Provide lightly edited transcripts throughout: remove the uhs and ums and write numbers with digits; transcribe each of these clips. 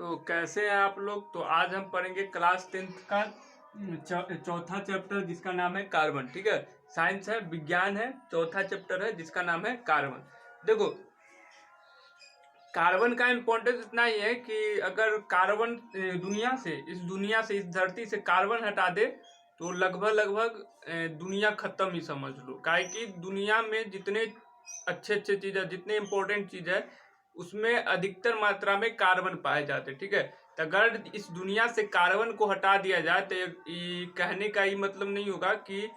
तो कैसे हैं आप लोग। तो आज हम पढ़ेंगे क्लास 10th का चौथा चैप्टर जिसका नाम है कार्बन। ठीक है, साइंस है, विज्ञान है, चौथा चैप्टर है जिसका नाम है कार्बन। देखो, कार्बन का इम्पोर्टेंस इतना ही है कि अगर कार्बन इस दुनिया से इस धरती से कार्बन हटा दे तो लगभग दुनिया खत्म ही समझ लो। काहे कि दुनिया में जितने अच्छे चीज है, जितने इम्पोर्टेंट चीज है, उसमें अधिकतर मात्रा में कार्बन पाए जाते हैं। ठीक है, तो अगर इस दुनिया से कार्बन को हटा दिया जाए तो ये कहने का ही मतलब नहीं होगा कि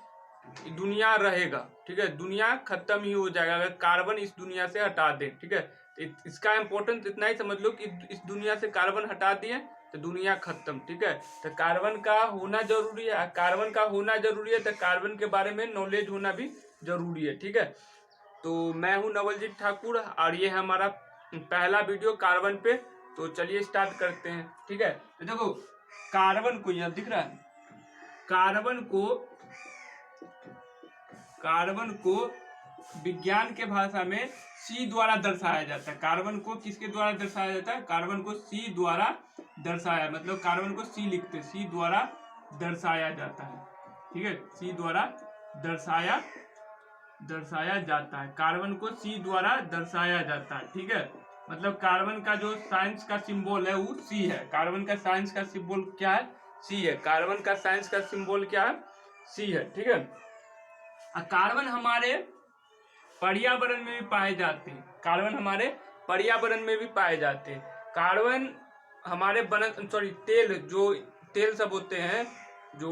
दुनिया रहेगा। ठीक है, दुनिया खत्म ही हो जाएगा अगर कार्बन इस दुनिया से हटा दें। ठीक है, तो इसका इम्पोर्टेंस इतना ही समझ लो कि इस दुनिया से कार्बन हटा दिए तो दुनिया खत्म। ठीक है, तो कार्बन का होना जरूरी है, तो कार्बन के बारे में नॉलेज होना भी जरूरी है। ठीक है, तो मैं हूं नवलजीत ठाकुर और ये है हमारा पहला वीडियो कार्बन पे। तो चलिए स्टार्ट करते हैं। ठीक है, तो देखो, कार्बन को यह दिख रहा है, कार्बन को विज्ञान के भाषा में C द्वारा दर्शाया जाता है। कार्बन को किसके द्वारा दर्शाया जाता है? कार्बन को C द्वारा दर्शाया, मतलब कार्बन को C लिखते, C द्वारा दर्शाया जाता है। ठीक है, C द्वारा दर्शाया जाता है। कार्बन को C द्वारा दर्शाया जाता है। ठीक है, मतलब कार्बन का जो साइंस का सिंबल है वो C है। कार्बन का साइंस का सिंबल क्या है? C है। कार्बन का साइंस का सिंबल क्या है? C है। ठीक है, कार्बन हमारे पर्यावरण में भी पाए जाते हैं। कार्बन हमारे पर्यावरण में भी पाए जाते हैं। कार्बन हमारे तेल सब होते हैं, जो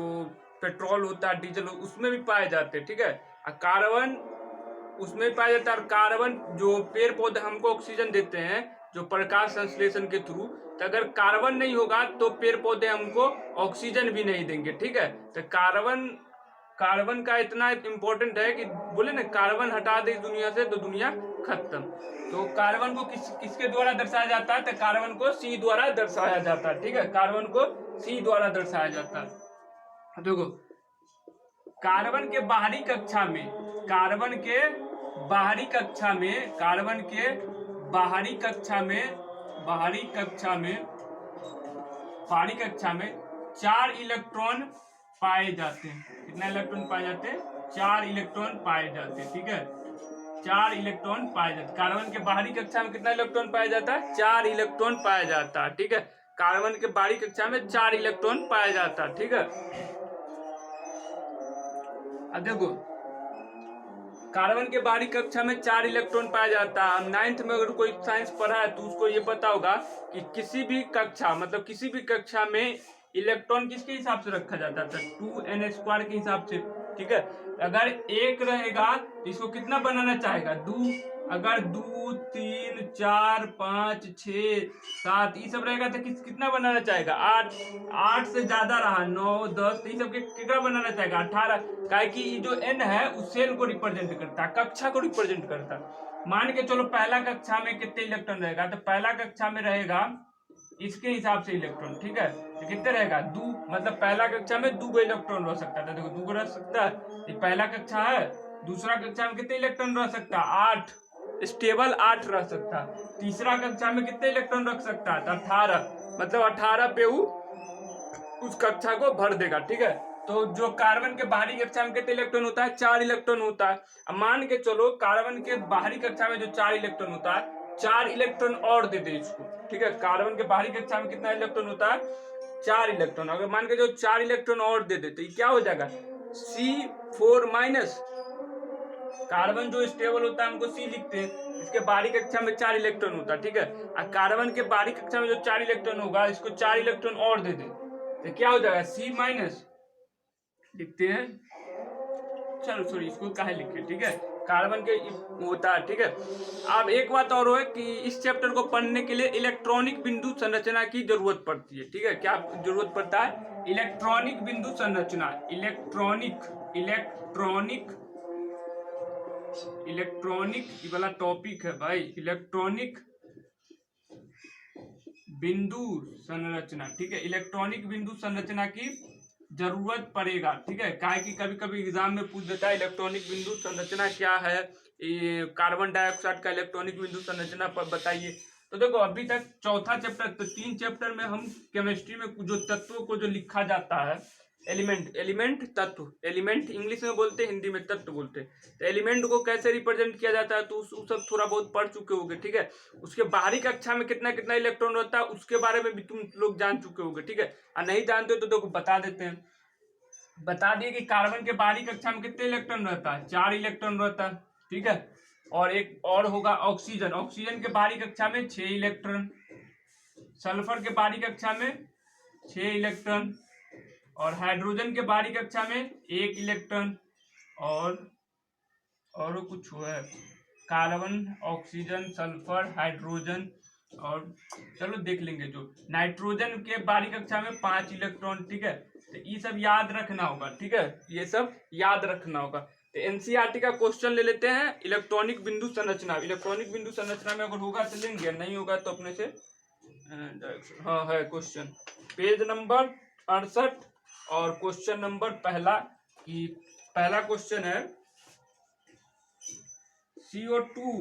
पेट्रोल होता है, डीजल, उसमें भी पाए जाते हैं। ठीक है, कार्बन उसमें भी पाया जाता है। और कार्बन जो पेड़ पौधे हमको ऑक्सीजन देते हैं, जो प्रकाश संश्लेषण के थ्रू, तो अगर कार्बन नहीं होगा तो पेड़ पौधे हमको ऑक्सीजन भी नहीं देंगे। ठीक है, तो कार्बन का इतना इम्पोर्टेंट है कि बोले ना, कार्बन हटा दे दुनिया से तो दुनिया खत्म। तो कार्बन को किसके द्वारा दर्शाया जाता है? तो कार्बन को C द्वारा दर्शाया जाता है। ठीक है, कार्बन को C द्वारा दर्शाया जाता है। देखो, कार्बन के बाहरी कक्षा में 4 इलेक्ट्रॉन पाए जाते हैं। कितना इलेक्ट्रॉन पाए जाते हैं? 4 इलेक्ट्रॉन पाए जाते हैं। ठीक है, 4 इलेक्ट्रॉन पाए जाते हैं। कार्बन के बाहरी कक्षा में कितना इलेक्ट्रॉन पाया जाता है? 4 इलेक्ट्रॉन पाया जाता है। ठीक है, कार्बन के बाहरी कक्षा में 4 इलेक्ट्रॉन पाया जाता है। ठीक है, अब देखो, कार्बन के बाहरी कक्षा में 4 इलेक्ट्रॉन पाया जाता है। 9th में अगर कोई साइंस पढ़ा है तो उसको ये पता होगा कि किसी भी कक्षा में इलेक्ट्रॉन किसके हिसाब से रखा जाता था? 2n² के हिसाब से। ठीक है, अगर एक रहेगा तो इसको कितना बनाना चाहेगा? 2। अगर 2, 3, 4, 5, 6, 7 ये सब रहेगा तो कितना बनाना चाहेगा? 8। 8 से ज्यादा रहा 9, 10, ये सब कितना बनाना चाहेगा? 18। काहे कि ये जो n है उस सेल को रिप्रेजेंट करता है, कक्षा को रिप्रेजेंट करता है। मान के चलो पहला कक्षा में कितने इलेक्ट्रॉन रहेगा? तो पहला कक्षा में रहेगा इसके हिसाब से इलेक्ट्रॉन। ठीक है, तो कितने रहेगा? 2। मतलब पहला कक्षा में 2 इलेक्ट्रॉन रह सकता है। देखो, 2 रह सकता है, ये पहला कक्षा है। दूसरा कक्षा में कितने इलेक्ट्रॉन रह सकता है? 8, स्टेबल 8 रह सकता है। तीसरा कक्षा में कितने इलेक्ट्रॉन रख सकता है? 18, मतलब 18 पे वो उस कक्षा को भर देगा। ठीक है, तो जो कार्बन के बाहरी कक्षा में कितने इलेक्ट्रॉन होता है? 4 इलेक्ट्रॉन होता है। अब मान के चलो कार्बन के बाहरी कक्षा में जो 4 इलेक्ट्रॉन होता है, 4 इलेक्ट्रॉन और दे दे इसको। ठीक है, कार्बन के बाहरी कक्षा में कितना इलेक्ट्रॉन होता है? 4 इलेक्ट्रॉन। अगर मान के जो 4 इलेक्ट्रॉन और दे देते, क्या हो जाएगा? C4-। कार्बन जो स्टेबल होता है हमको C लिखते हैं, इसके बाहरी कक्षा में 4 इलेक्ट्रॉन होता है। ठीक है, और कार्बन के बाहरी कक्षा में जो 4 इलेक्ट्रॉन होगा, इसको 4 इलेक्ट्रॉन और दे दे तो क्या हो जाएगा? C- लिखते हैं। चलो सॉरी, इसको काहे लिखे? ठीक है, कार्बन के होता है। ठीक है, अब एक बात और है कि इस चैप्टर को पढ़ने के लिए इलेक्ट्रॉनिक बिंदु संरचना की जरूरत पड़ती है। ठीक है, क्या जरूरत पड़ता है? इलेक्ट्रॉनिक बिंदु संरचना। इलेक्ट्रॉनिक ये वाला टॉपिक है भाई, इलेक्ट्रॉनिक बिंदु संरचना। ठीक है, इलेक्ट्रॉनिक बिंदु संरचना की जरूरत पड़ेगा। ठीक है, काहे कि कभी कभी एग्जाम में पूछ देता है इलेक्ट्रॉनिक बिंदु संरचना क्या है, कार्बन डाइऑक्साइड का इलेक्ट्रॉनिक बिंदु संरचना पर बताइए। तो देखो अभी तक चौथा चैप्टर, तो 3 चैप्टर में हम केमिस्ट्री में जो तत्वों को जो लिखा जाता है, एलिमेंट तत्व, एलिमेंट इंग्लिश में बोलते हैं, हिंदी में तत्व बोलते हैं। तो एलिमेंट को कैसे रिप्रेजेंट किया जाता है तो उस सब थोड़ा बहुत पढ़ चुके होगे, ठीक है। उसके बाहरी कक्षा में कितना कितना इलेक्ट्रॉन होता है उसके बारे में भी तुम लोग जान चुके होगे, ठीक है। और नहीं जानते हो तो देखो बता देते हैं। बता दिए कि कार्बन के बाहरी कक्षा में कितने इलेक्ट्रॉन रहता है, 4 इलेक्ट्रॉन रहता है, ठीक है। और एक और होगा ऑक्सीजन, ऑक्सीजन के बाहरी कक्षा में 6 इलेक्ट्रॉन, सल्फर के बाहरी कक्षा में 6 इलेक्ट्रॉन, और हाइड्रोजन के बाहरी कक्षा में 1 इलेक्ट्रॉन, और कुछ हुआ है, कार्बन, ऑक्सीजन, सल्फर, हाइड्रोजन, और चलो देख लेंगे जो नाइट्रोजन के बाहरी कक्षा में 5 इलेक्ट्रॉन, ठीक है। तो ये सब याद रखना होगा, ठीक है, ये सब याद रखना होगा। तो एनसीईआरटी का क्वेश्चन ले लेते हैं, इलेक्ट्रॉनिक बिंदु संरचना। इलेक्ट्रॉनिक बिंदु संरचना में अगर होगा तो लेंगे, नहीं होगा तो अपने से हाँ है क्वेश्चन, पेज नंबर 68 और क्वेश्चन नंबर पहला क्वेश्चन है CO2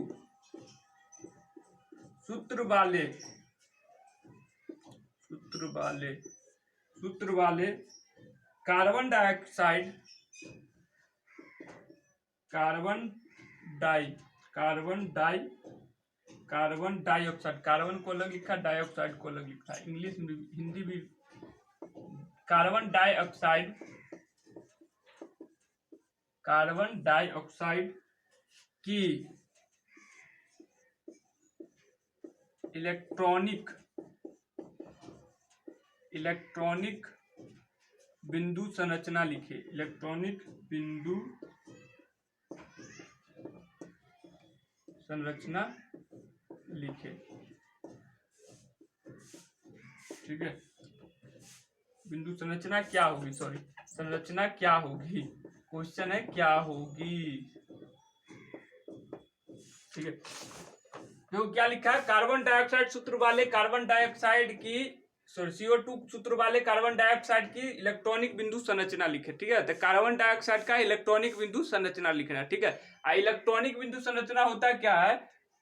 सूत्र वाले कार्बन डाइऑक्साइड, कार्बन को अलग लिखा, डाइऑक्साइड को अलग लिखा, इंग्लिश में हिंदी भी। कार्बन डाइऑक्साइड की इलेक्ट्रॉनिक बिंदु संरचना लिखे, इलेक्ट्रॉनिक बिंदु संरचना लिखे, ठीक है। बिंदु संरचना क्या होगी, संरचना क्या होगी, क्वेश्चन है क्या होगी, ठीक है। देखो क्या लिखा है, कार्बन डाइऑक्साइड सूत्र वाले कार्बन डाइऑक्साइड की CO2 सूत्र वाले कार्बन डाइऑक्साइड की इलेक्ट्रॉनिक बिंदु संरचना लिखे, ठीक है। तो कार्बन डाइऑक्साइड का इलेक्ट्रॉनिक बिंदु संरचना लिखना, ठीक है। इलेक्ट्रॉनिक बिंदु संरचना होता क्या है,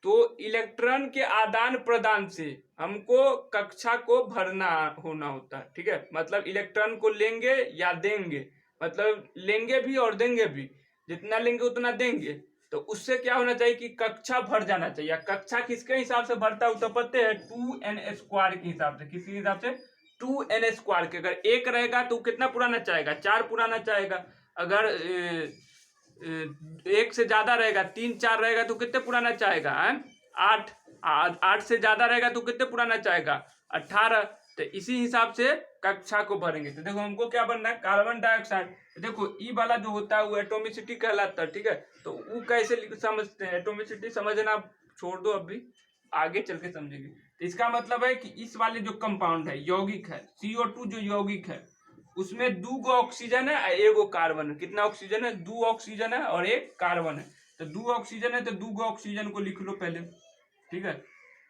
तो इलेक्ट्रॉन के आदान प्रदान से हमको कक्षा को भरना होना होता है, ठीक है। मतलब इलेक्ट्रॉन को लेंगे या देंगे, मतलब लेंगे भी और देंगे भी, जितना लेंगे उतना देंगे। तो उससे क्या होना चाहिए कि कक्षा भर जाना चाहिए। कक्षा किसके हिसाब से भरता है तो पता है 2n² के हिसाब से, किसके हिसाब से 2n² के। अगर 1 रहेगा तो कितना पुराना चाहेगा, 4 पुराना चाहेगा। अगर 1 से ज्यादा रहेगा, 3 4 रहेगा तो कितने पुराना चाहेगा, 8 से ज्यादा रहेगा तो कितने पुराना चाहेगा, 18। तो इसी हिसाब से कक्षा को भरेंगे। तो देखो हमको क्या बनना है, कार्बन डाइऑक्साइड। तो देखो ई वाला जो होता है वो एटोमिसिटी कहलाता है, ठीक है। तो वो कैसे समझते हैं, एटोमिसिटी समझना छोड़ दो, अभी आगे चल के समझेंगे। तो इसका मतलब है कि इस वाले जो कंपाउंड है, यौगिक है, CO2 जो यौगिक है, उसमें 2 ऑक्सीजन है, 1 कार्बन है। कितना ऑक्सीजन है, 2 ऑक्सीजन है और 1 कार्बन है। तो 2 ऑक्सीजन है तो 2 ऑक्सीजन को लिख लो पहले, ठीक है।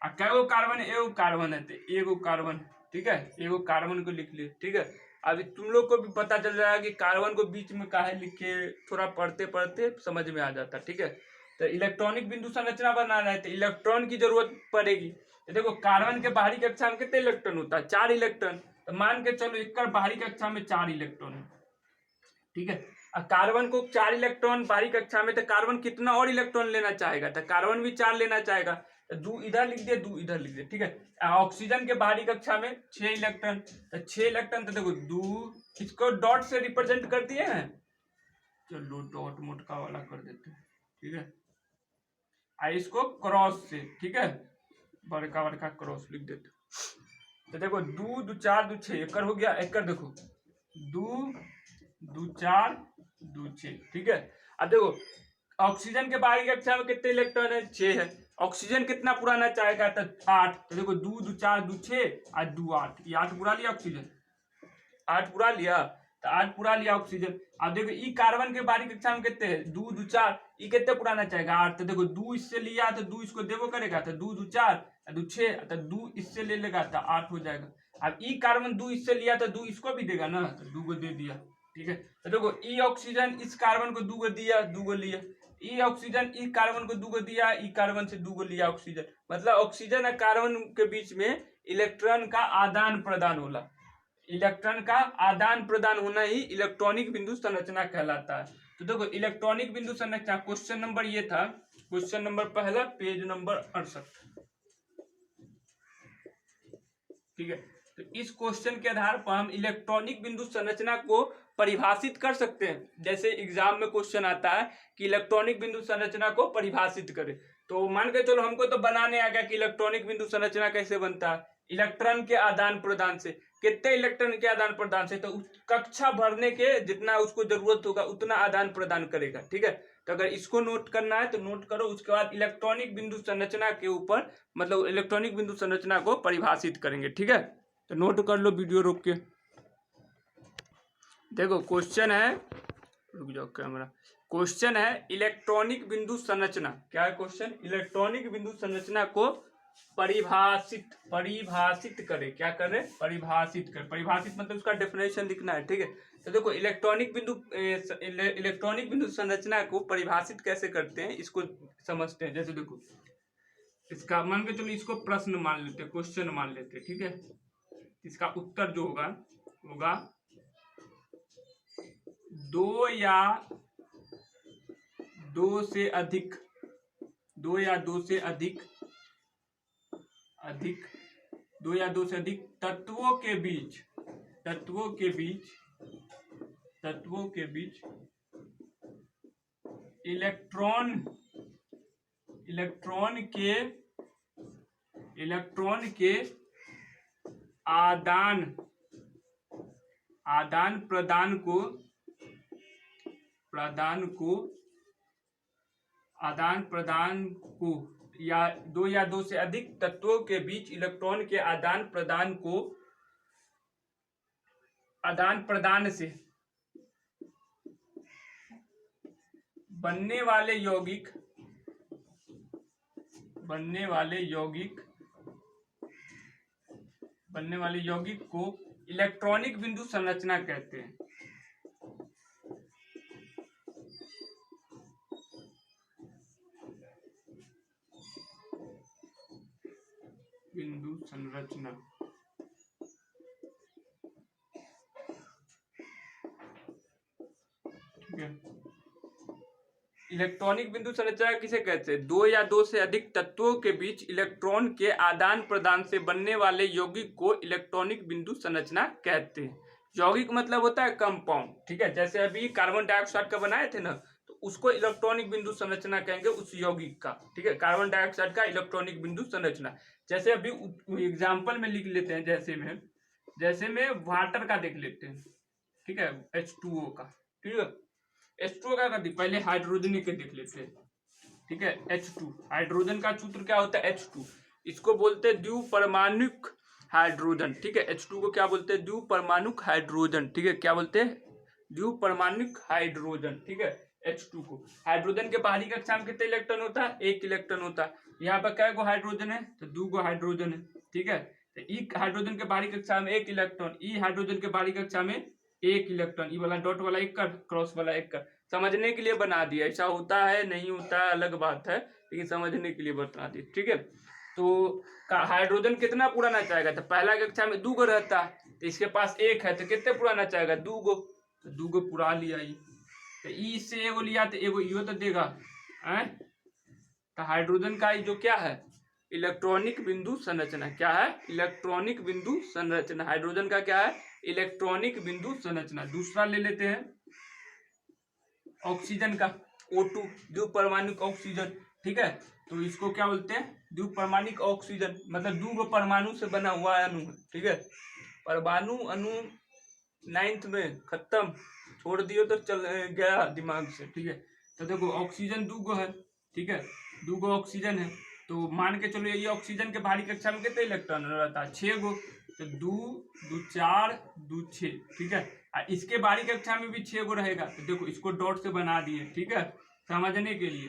और कै कार्बन है, 1 कार्बन है तो 1 कार्बन, ठीक है, 1 कार्बन को लिख लिए, ठीक है। अभी तुम लोग को भी पता चल रहा है कि कार्बन को बीच में काहे लिखे, थोड़ा पढ़ते पढ़ते समझ में आ जाता, ठीक है। तो इलेक्ट्रॉनिक बिंदु संरचना बनाना है तो इलेक्ट्रॉन की जरूरत पड़ेगी। तो देखो कार्बन के बाहरी कक्षा में कितने इलेक्ट्रॉन होता है, 4 इलेक्ट्रॉन। तो मान के चलो एक बाहरी कक्षा में 4 इलेक्ट्रॉन है, ठीक है। कार्बन को 4 इलेक्ट्रॉन बाहरी कक्षा में, तो कार्बन कितना और इलेक्ट्रॉन लेना चाहेगा, तो कार्बन भी 4 लेना चाहेगा। तो 2 इधर लिख दिए, 2 इधर लिख दिए, ठीक है। ऑक्सीजन के बाहरी कक्षा में 6 इलेक्ट्रॉन, तो 6 इलेक्ट्रॉन। तो देखो 2, इसको डॉट से रिप्रेजेंट कर दिए हैं, चलो डॉट मोटका वाला कर देते हैं, ठीक है। इसको क्रॉस से, ठीक है, बड़का बड़का क्रॉस लिख देते। तो देखो 2 2 4 2 6 एक हो गया, एक देखो 2 2 4 2 6, ठीक है। अब देखो ऑक्सीजन के बाहरी कक्षा में कितने इलेक्ट्रॉन है, 6 है। ऑक्सीजन कितना पुराना चाहेगा, तो 8। तो देखो 2 2 4 2 6 और 2 8, ये 8 पुरा लिया ऑक्सीजन, 8 पुरा लिया, तो 8 पुरा लिया ऑक्सीजन। अब देखो ई कार्बन के बाहरी कक्षा में कितने है, 2 2 4, ई कितने पुराना चाहेगा, 8। तो देखो 2 इससे लिया तो 2 इसको देवो करेगा, तो 2 2 4 2 6, तो 2 इससे ले लेगा तो 8 हो जाएगा। अब ई कार्बन 2 इससे लिया तो 2 इसको भी देगा ना, तो 2 को दे दिया, ठीक है। तो देखो ई ऑक्सीजन इस कार्बन को 2 को दिया, 2 को लिया, ई ऑक्सीजन ई कार्बन को दूगो दिया, ई कार्बन से दूगो लिया ऑक्सीजन, मतलब ऑक्सीजन और कार्बन के बीच में इलेक्ट्रॉन का आदान प्रदान होला। इलेक्ट्रॉन का आदान प्रदान होना ही इलेक्ट्रॉनिक बिंदु संरचना कहलाता है। तो देखो इलेक्ट्रॉनिक बिंदु संरचना, क्वेश्चन नंबर ये था, क्वेश्चन नंबर पहला, पेज नंबर 68। ठीक है, तो इस क्वेश्चन के आधार पर हम इलेक्ट्रॉनिक बिंदु संरचना को परिभाषित कर सकते हैं। जैसे एग्जाम में क्वेश्चन आता है कि इलेक्ट्रॉनिक बिंदु संरचना को परिभाषित करें, तो मान के चलो हमको तो बनाने आ गया कि इलेक्ट्रॉनिक बिंदु संरचना कैसे बनता है, इलेक्ट्रॉन के आदान प्रदान से। कितने इलेक्ट्रॉन के आदान प्रदान से, तो कक्षा भरने के जितना उसको जरूरत होगा उतना आदान प्रदान करेगा। ठीक है, तो अगर इसको नोट करना है तो नोट करो। उसके बाद इलेक्ट्रॉनिक बिंदु संरचना के ऊपर, मतलब इलेक्ट्रॉनिक बिंदु संरचना को परिभाषित करेंगे। ठीक है, तो नोट कर लो वीडियो रोक के। देखो क्वेश्चन है, रुक जाओ कैमरा, क्वेश्चन है इलेक्ट्रॉनिक बिंदु संरचना। क्या है क्वेश्चन? इलेक्ट्रॉनिक बिंदु संरचना को परिभाषित करें। क्या करें? परिभाषित करें। परिभाषित मतलब उसका डेफिनेशन लिखना है। ठीक है, तो देखो इलेक्ट्रॉनिक बिंदु संरचना को परिभाषित कैसे करते हैं इसको समझते हैं। जैसे देखो इसका मान के चलो इसको प्रश्न मान लेते हैं, क्वेश्चन मान लेते हैं। ठीक है, इसका उत्तर जो होगा दो या दो से अधिक तत्वों के बीच इलेक्ट्रॉन के आदान प्रदान को या दो से अधिक तत्वों के बीच इलेक्ट्रॉन के आदान प्रदान से बनने वाले यौगिक को इलेक्ट्रॉनिक बिंदु संरचना कहते हैं। बिंदु संरचना ठीक है, इलेक्ट्रॉनिक बिंदु संरचना किसे कहते हैं? दो या दो से अधिक तत्वों के बीच इलेक्ट्रॉन के आदान प्रदान से बनने वाले यौगिक को इलेक्ट्रॉनिक बिंदु संरचना कहते हैं। यौगिक मतलब होता है कंपाउंड। ठीक है, जैसे अभी कार्बन डाइऑक्साइड का बनाए थे ना, तो उसको इलेक्ट्रॉनिक बिंदु संरचना कहेंगे उस यौगिक का। ठीक है, कार्बन डाइऑक्साइड का इलेक्ट्रॉनिक बिंदु संरचना। जैसे अभी एग्जाम्पल में लिख लेते हैं, जैसे में वाटर का देख लेते हैं। ठीक है, H2O का। ठीक है, H2O का कर दी, पहले हाइड्रोजन के देख लेते हैं। ठीक है, H2 हाइड्रोजन का सूत्र क्या होता है? H2। इसको बोलते हैं द्विपरमाणुक हाइड्रोजन। ठीक है, H2 को क्या बोलते हैं? द्विपरमाणुक हाइड्रोजन। ठीक है, क्या बोलते हैं? द्विपरमाणुक हाइड्रोजन। ठीक है, H2 को। हाइड्रोजन के बाहरी कक्षा में कितने इलेक्ट्रॉन होता है? एक इलेक्ट्रॉन होता है। यहाँ पर क्या गो हाइड्रोजन है? तो 2 गो हाइड्रोजन है। ठीक है, तो ई हाइड्रोजन के बाहरी कक्षा में एक इलेक्ट्रॉन, ई हाइड्रोजन के बाहरी कक्षा में एक इलेक्ट्रॉन, ई वाला डॉट वाला एक कर, क्रॉस वाला एक कर। समझने के लिए बना दिया, ऐसा होता है नहीं होता है अलग बात है, लेकिन समझने के लिए बता दिया। ठीक है, तो हाइड्रोजन कितना पुराना चाहेगा? तो पहला कक्षा में 2 गो रहता है, तो इसके पास एक है, तो कितने पुराना चाहेगा? 2 गो, तो 2 गो पुरा लिया। तो ई इससे एगो लिया तो एगो इहो तो देगा। तो हाइड्रोजन का जो क्या है? इलेक्ट्रॉनिक बिंदु संरचना। क्या है? इलेक्ट्रॉनिक बिंदु संरचना। हाइड्रोजन का क्या है? इलेक्ट्रॉनिक बिंदु संरचना। दूसरा ले लेते हैं ऑक्सीजन का, O2 द्विपरमाणुक ऑक्सीजन। ठीक है, तो इसको क्या बोलते हैं? द्विपरमाणुक ऑक्सीजन, मतलब 2 गो परमाणु से बना हुआ अणु है। ठीक है, परमाणु अणु 9th में खत्म, छोड़ दियो तो चल गया दिमाग से। ठीक है, तो देखो ऑक्सीजन 2 गो है। ठीक है, 2 गो ऑक्सीजन है, तो मान के चलो ये ऑक्सीजन के बाहरी कक्षा में कितने इलेक्ट्रॉन रहता है? 6 गो, तो 2 2 4 2 6। ठीक है, इसके बाहरी कक्षा में भी 6 गो रहेगा। तो देखो इसको डॉट से बना दिए। ठीक है, समझने के लिए।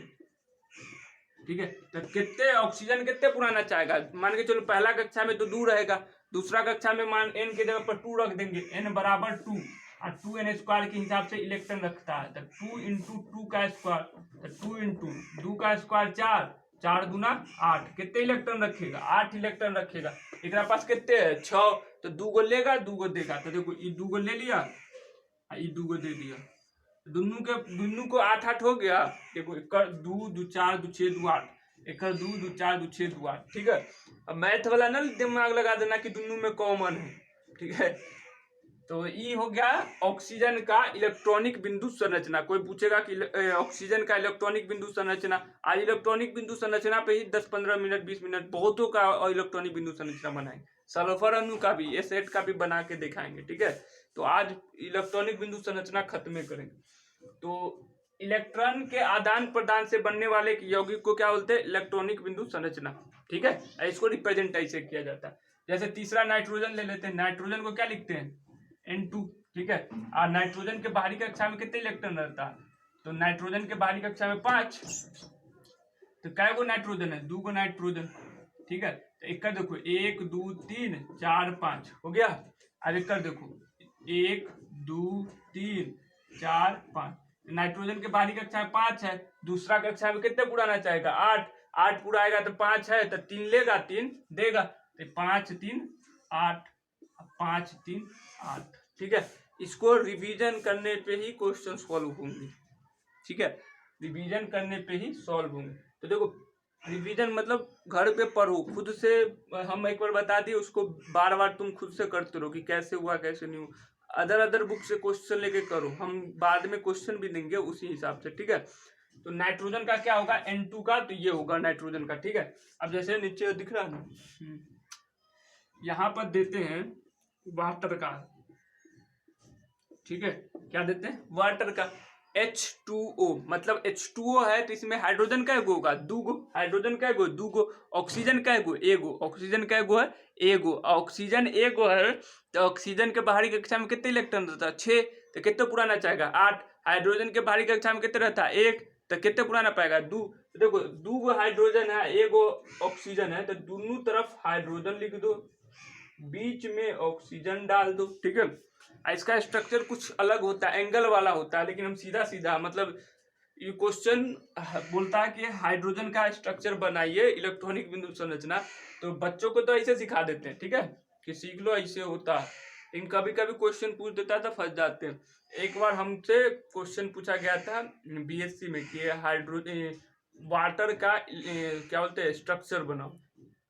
ठीक है, तो कितने ऑक्सीजन कितने पुराना चाहेगा? मान के चलो पहला कक्षा में तो 2 रहेगा, दूसरा कक्षा में मान n की जगह पर 2 रख देंगे, n बराबर 2। और 2n² के हिसाब से इलेक्ट्रॉन रखता है। तो 2 इंटू 2 का स्क्वायर, तो 2 इंटू 2 का स्क्वायर 4, 4 दूना 8, कितने इलेक्ट्रॉन रखेगा? 8 इलेक्ट्रॉन रखेगा। एक पास कितने है? 6, तो 2 गो लेगा 2 गो देगा। तो देखो ये 2 गो ले लिया, ये 2 गो दे दिया, दुनू को 8 8 हो गया। देखो 2 2 4 2 6 2 8, 2 2 4 2 6 2 8, ठीक है। अब मैथ वाला ना दिमाग लगा देना कि दोनों में कॉमन है, ठीक है। तो ये हो गया ऑक्सीजन का इलेक्ट्रॉनिक बिंदु संरचना। कोई पूछेगा कि ऑक्सीजन का इलेक्ट्रॉनिक बिंदु संरचना, आज इलेक्ट्रॉनिक बिंदु संरचना पे ही 10-15 मिनट 20 मिनट बहुतों का इलेक्ट्रॉनिक बिंदु संरचना बनाएंगे। सल्फर अणु का भी, एसेट का भी बना के दिखाएंगे, ठीक है। तो आज इलेक्ट्रॉनिक बिंदु संरचना खत्म करेंगे। तो इलेक्ट्रॉन के आदान प्रदान से बनने वाले यौगिक को क्या बोलते हैं? इलेक्ट्रॉनिक बिंदु संरचना, ठीक है। इसको रिप्रेजेंट ऐसे किया जाता है। जैसे तीसरा नाइट्रोजन ले लेते हैं। नाइट्रोजन को क्या लिखते हैं? N2, ठीक है। और नाइट्रोजन के बाहरी कक्षा में कितने इलेक्ट्रॉन रहता है? तो नाइट्रोजन के बाहरी कक्षा में 5। तो कै गो नाइट्रोजन है? 2 गो नाइट्रोजन, ठीक है। तो एक कर देखो 1 2 3 4 5 हो गया। अब एक कर देखो 1 2 3 4 5। नाइट्रोजन के बाहरी कक्षा में 5 है, दूसरा कक्षा में कितने पुराना चाहेगा? 8। 8 पूरा आएगा तो 5 है, तो 3 लेगा 3 देगा, तो 5 3 8, 5 3 8, ठीक है। इसको रिवीजन करने पे ही क्वेश्चन सॉल्व होंगे, ठीक है। रिवीजन करने पे ही सॉल्व होंगे। तो देखो रिवीजन मतलब घर पे पढ़ो खुद से। हम एक बार बता दिए, उसको बार बार तुम खुद से करते रहो कि कैसे हुआ कैसे नहीं हुआ। अदर बुक से क्वेश्चन लेके करो, हम बाद में क्वेश्चन भी देंगे उसी हिसाब से, ठीक है। तो नाइट्रोजन का क्या होगा? N2 का, तो ये होगा नाइट्रोजन का, ठीक है। अब जैसे नीचे दिख रहा है ना, यहाँ पर देते हैं वाटर का, ठीक है। क्या देते हैं? वाटर का। H2O मतलब H2O है, तो इसमें हाइड्रोजन का एगो होगा? 2 गो। हाइड्रोजन का एगो? 2 गो। ऑक्सीजन का एगो? एगो। ऑक्सीजन का एगो है? एगो। ऑक्सीजन एगो है, तो ऑक्सीजन के बाहरी कक्षा में कितने इलेक्ट्रॉन रहता है? 6। तो कितने पुराना चाहेगा? 8। हाइड्रोजन के बाहरी कक्षा में कितने रहता है? 1। तो कितने पुराना पाएगा? 2। तो देखो 2 गो हाइड्रोजन है, एगो ऑक्सीजन है, तो दोनों तरफ हाइड्रोजन लिख दो, बीच में ऑक्सीजन डाल दो, ठीक है। इसका स्ट्रक्चर कुछ अलग होता है, एंगल वाला होता है, लेकिन हम सीधा सीधा मतलब ये क्वेश्चन बोलता है कि हाइड्रोजन का स्ट्रक्चर बनाइए इलेक्ट्रॉनिक बिंदु संरचना। तो बच्चों को तो ऐसे सिखा देते हैं, ठीक है, कि सीख लो ऐसे होता है। इन कभी कभी क्वेश्चन पूछ देता है तो फंस जाते हैं। एक बार हमसे क्वेश्चन पूछा गया था बीएससी में कि वाटर का क्या बोलते हैं स्ट्रक्चर बनाओ,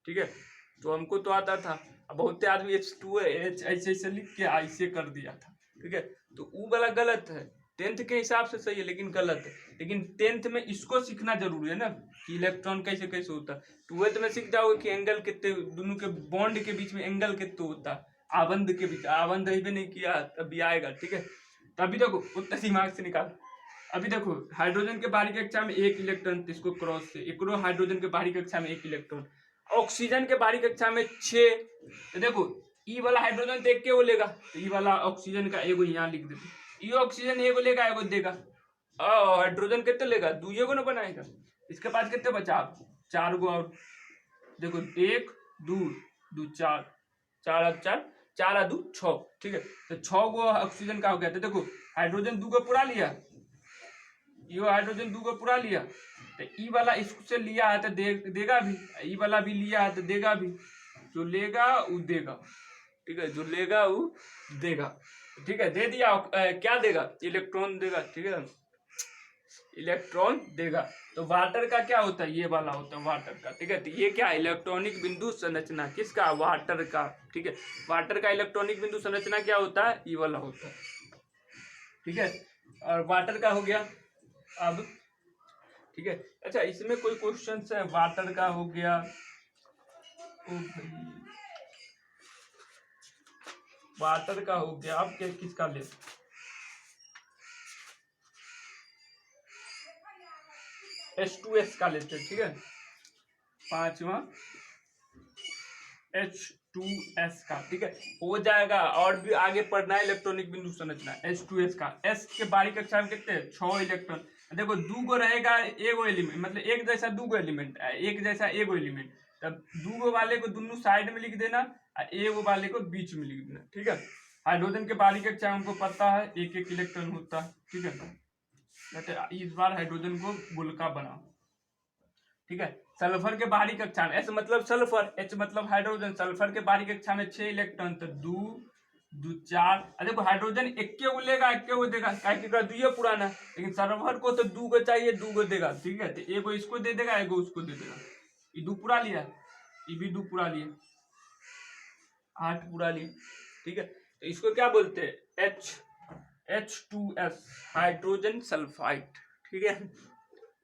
ठीक है। तो हमको तो आता था, बहुत आदमी H2 ऐसे ऐसे लिख के ऐसे कर दिया था, ठीक है। तो वो वाला गलत है, 10th के हिसाब से सही है लेकिन गलत है। लेकिन 10th में इसको सीखना जरूरी है ना कि इलेक्ट्रॉन कैसे कैसे होता है। 12th में सीख जाओगे कि एंगल कितने, दोनों के बॉन्ड के बीच में एंगल कितने होता है, आबंध के बीच। आबंध भी नहीं किया तभी आएगा, ठीक है। तो अभी देखो उतना दिमाग से निकाल। अभी देखो हाइड्रोजन के बाहरी कक्षा में 1 इलेक्ट्रॉन, इसको क्रॉस से एक हाइड्रोजन के बाहरी कक्षा में 1 इलेक्ट्रॉन, ऑक्सीजन के बाहरी कक्षा में 6। तो देखो ई वाला हाइड्रोजन देख के वो लेगा, तो ई वाला ऑक्सीजन का एगो यहाँ लिख देते, ई ऑक्सीजन एगो लेगा एगो देगा। हाइड्रोजन कितने लेगा? 2 गो ना बनाएगा। इसके पास कितने बचा? 4 गो। और देखो 1 2 2 4 4 अब 4 4 आ 2 6, ठीक है। तो 6 गो ऑक्सीजन का हो गया। तो देखो हाइड्रोजन 2 गो पूरा लिया, ये हाइड्रोजन 2 गो पूरा लिया, तो ई वाला इससे लिया है तो देगा भी, ई वाला भी लिया है तो देगा भी। जो लेगा वो देगा, ठीक है, जो लेगा वो देगा, ठीक है। दे दिया क्या देगा? इलेक्ट्रॉन देगा, ठीक है, इलेक्ट्रॉन देगा। तो वाटर का क्या होता है? ये वाला होता है वाटर का, ठीक है। तो ये क्या? इलेक्ट्रॉनिक बिंदु संरचना किसका? वाटर का, ठीक है। वाटर का इलेक्ट्रॉनिक बिंदु संरचना क्या होता है? ये वाला होता है, ठीक है। और वाटर का हो गया अब, ठीक है। अच्छा इसमें कोई क्वेश्चन है? वाटर का हो गया, वाटर का हो गया। अब क्या किसका ले? H2S का लेते हैं, ठीक है। 5वां H2S का, ठीक है, हो जाएगा। और भी आगे पढ़ना है इलेक्ट्रॉनिक बिंदु संरचना H2S का। S के बाहरी कक्षा में कितने? 6 इलेक्ट्रॉन। देखो 2 गो रहेगा एगो एलिमेंट, मतलब एक जैसा 2 गो एलिमेंट, एक जैसा एगो एलिमेंट। तब 2 गो वाले को दोनों साइड में लिख देना और एगो वाले को बीच में लिख देना, ठीक है। हाइड्रोजन के बाहरी कक्षा हमको पता है एक एक इलेक्ट्रॉन होता है, ठीक है। कहते इस बार हाइड्रोजन को गोलका बनाओ, ठीक है। सल्फर के बाहरी कक्षा में, एस मतलब सल्फर, एच मतलब हाइड्रोजन, सल्फर के बाहरी कक्षा में 6 इलेक्ट्रॉन, तो 2 2 4। देखो हाइड्रोजन इक्के को लेगा, इक्के को देगा, क्या दुइये पुराना, लेकिन सल्फर को तो 2 को चाहिए, 2 को देगा, ठीक है। तो एगो इसको दे देगा, एगो उसको दे देगा, ये 2 पूरा लिया, ये भी 2 पूरा लिया, 8 पूरा लिया, ठीक है। तो इसको क्या बोलते हैं, H2S हाइड्रोजन सल्फाइड, ठीक है।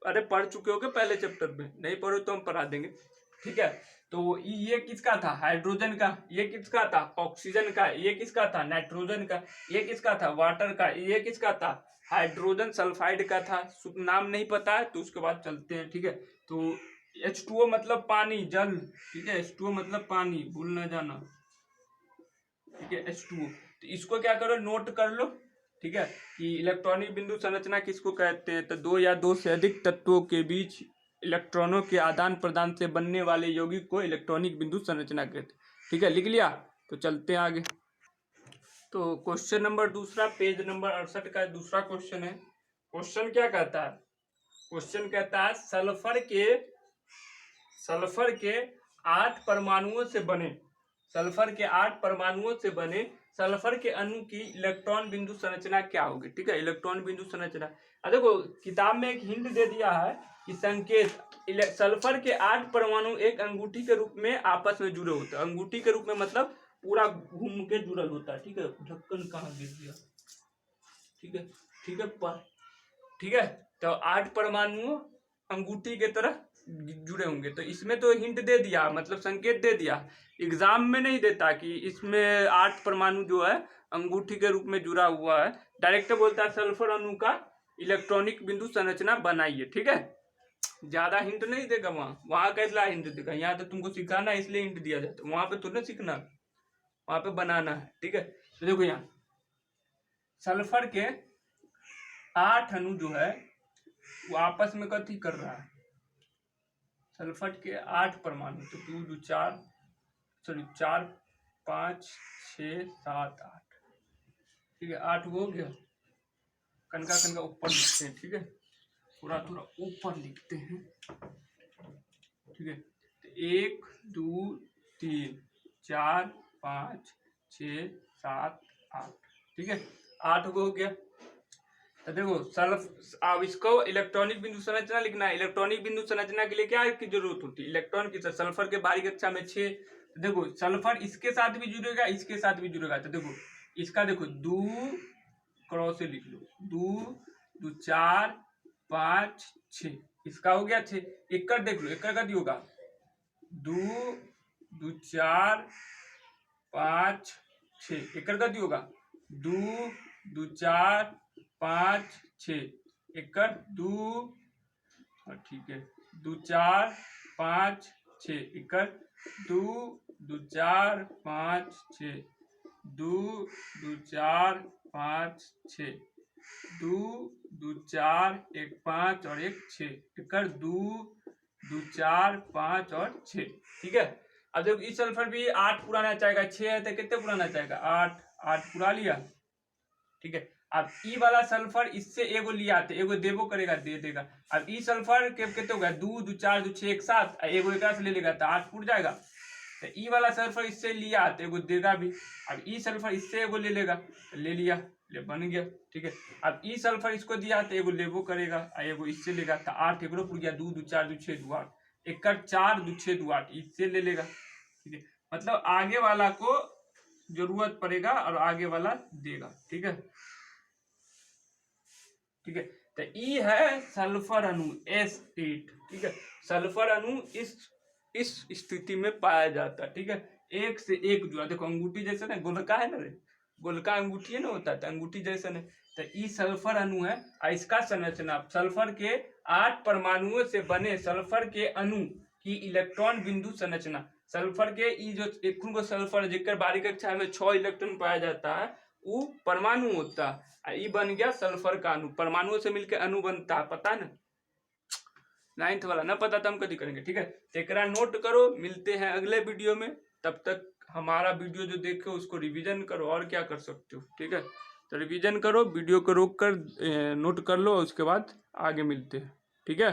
अरे पढ़ चुके होगे पहले चैप्टर में, नहीं पढ़ो तो हम पढ़ा देंगे, ठीक है। तो ये किसका था, हाइड्रोजन का, ये किसका था, ऑक्सीजन का, ये किसका था, नाइट्रोजन का, ये किसका था, वाटर का, ये किसका था, हाइड्रोजन सल्फाइड का था। नाम नहीं पता है तो उसके बाद चलते हैं, ठीक है। तो H2O मतलब पानी, जल, ठीक है। H2O मतलब पानी, भूल ना जाना, ठीक है। H2O, तो इसको क्या करो, नोट कर लो, ठीक है, कि इलेक्ट्रॉनिक बिंदु संरचना किसको कहते हैं, तो 2 या 2 से अधिक तत्वों के बीच इलेक्ट्रॉनों के आदान प्रदान से बनने वाले यौगिक को इलेक्ट्रॉनिक बिंदु संरचना कहते हैं, ठीक है। लिख लिया, तो चलते हैं आगे। तो क्वेश्चन नंबर दूसरा, पेज नंबर 68 का दूसरा क्वेश्चन है। क्वेश्चन क्या कहता है, क्वेश्चन कहता है सल्फर के 8 परमाणुओं से बने, सल्फर के 8 परमाणुओं से बने सल्फर के अणु की इलेक्ट्रॉन बिंदु संरचना क्या होगी, ठीक है। इलेक्ट्रॉन बिंदु संरचना, देखो किताब में एक हिंट दे दिया है कि संकेत, सल्फर के 8 परमाणु एक अंगूठी के रूप में आपस में जुड़े होते हैं। अंगूठी के रूप में मतलब पूरा घूम के जुड़ल होता है, ठीक है। ढक्कन कहाँ गिर दिया, ठीक है, ठीक है, ठीक है। तो 8 परमाणु अंगूठी के तरह जुड़े होंगे, तो इसमें तो हिंट दे दिया, मतलब संकेत दे दिया। एग्जाम में नहीं देता कि इसमें 8 परमाणु जो है अंगूठी के रूप में जुड़ा हुआ है, डायरेक्ट बोलता है सल्फर अणु का इलेक्ट्रॉनिक बिंदु संरचना बनाइए, ठीक है। ज्यादा हिंट नहीं देगा, वहां कैसा हिंट देगा, यहाँ तो तुमको सिखाना है इसलिए हिंट दिया जाता है, वहां पे थोड़ा सीखना, वहां पे बनाना है, ठीक है। तो देखो यहाँ सल्फर के 8 अणु जो है वो आपस में कथी कर रहा है, सल्फर के 8 परमाणु, तो 2 2 4 4 5 6 7 8, ठीक है। 8 हो गया, कनका कनका ऊपर लिखते हैं, ठीक है, थोड़ा थोड़ा ऊपर लिखते हैं, ठीक है। तो 1 2 3 4 5 6 7 8, ठीक है, 8 हो गया। तो देखो अब इसको इलेक्ट्रॉनिक बिंदु संरचना लिखना है। इलेक्ट्रॉनिक बिंदु संरचना के लिए क्या की जरूरत होती है, इलेक्ट्रॉन की। सल्फर के बाहरी कक्षा में 6, तो देखो सल्फर इसके साथ भी जुड़ेगा, इसके साथ भी जुड़ेगा, तो देखो इसका देखो 2 क्रॉस से लिख लो, 2 2 4 5 6, इसका हो गया 6। एकड़ देख लो, एकड़ का दी होगा 2 2 4 5 6, एकड़ का दी होगा 2 2 4 5 6, एकड़ 2, ठीक है, 2 4 5 6, एकड़ 2 2 4 5 6, 2 2 4 5 6, 2 2 4 1 5 और 1 6, एकड़ 2 2 4 5 और 6, ठीक है। अब देखो इस सल्फर भी 8 पुराना चाहेगा, 6 है तो कितने पुराना चाहेगा, 8 8 पुरा लिया, ठीक है। अब ई वाला सल्फर इससे एगो लिया तो एगो देबो करेगा, दे देगा। अब ई सल्फर के कितने होगा, 2 2 4 2 6 एक साथ, एगो एक से ले लेगा तो 8 फूट जाएगा। तो ई वाला सल्फर इससे लिया तो एगो देगा भी। अब ई सल्फर इससे एगो ले लेगा, ले लिया, ले बन गया, ठीक है। अब ई सल्फर इसको दिया तो एगो लेबो करेगा, एगो इससे लेगा तो 8 एकरो पुर गया, 2 2 4 2 6 2 8, एकड़ 4 2 6 2 8, इससे ले लेगा, ठीक है। मतलब आगे वाला को जरूरत पड़ेगा और आगे वाला देगा, ठीक है, ठीक है। तो ई है सल्फर अणु S8, ठीक है। सल्फर अणु इस स्थिति में पाया जाता है, ठीक है। एक से एक जुड़ा, देखो अंगूठी जैसा ना, गोलका है ना रे, गोलका अंगूठी है ना होता है, तो अंगूठी जैसा है। तो ई सल्फर अणु है, और इसका संरचना सल्फर के 8 परमाणुओं से बने सल्फर के अणु की इलेक्ट्रॉन बिंदु संरचना। सल्फर के ई जो एक सल्फर जिकर बाहरी कक्षा में 6 इलेक्ट्रॉन पाया जाता है, वो परमाणु होता है, ई बन गया सल्फर का अणु। परमाणुओं से मिलकर अणु बनता है, पता है ना, 9th वाला ना पता तो हम कभी करेंगे, ठीक है। तो एक नोट करो, मिलते हैं अगले वीडियो में। तब तक हमारा वीडियो जो देखे उसको रिवीजन करो, और क्या कर सकते हो। ठीक है, तो रिवीजन करो, वीडियो को रोक कर नोट कर लो, उसके बाद आगे मिलते हैं। ठीक है।